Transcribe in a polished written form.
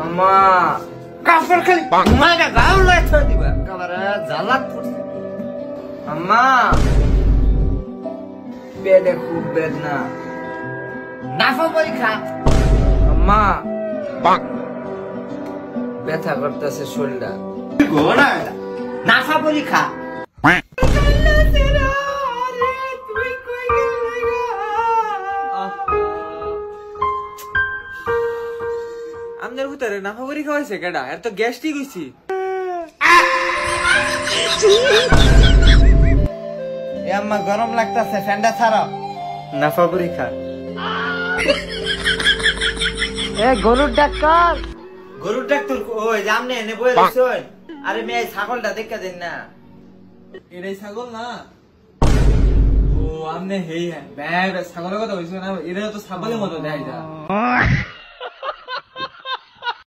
আম্মা কাপড় খালি মাগা গাও লাইতে দিবা কাবারে জালাত আম্মা পেটে খুব বেদনা নাফা পরীক্ষা আম্মা ব্যথা করতেছে শরীরটা ঘোড়া নাফা পরীক্ষা আমাদের ভিতরে নাফা পরীক্ষা হয়েছে কেডা এর তো গ্যাস্ট্রিক হইছি এ আম্মা গরম লাগতাছে ঠান্ডা ছাড়া নাফা পরীক্ষা এ গরুর ডাক্তার ওই জামনে এনে বই রইছই আরে মেয়ে ছাগলটা দেখা দেন না এটাই ছাগল না ও আমনে হেই হ্যাঁ ছাগলের কথা কইছো না এরা তো ছাগলের মতো দেয়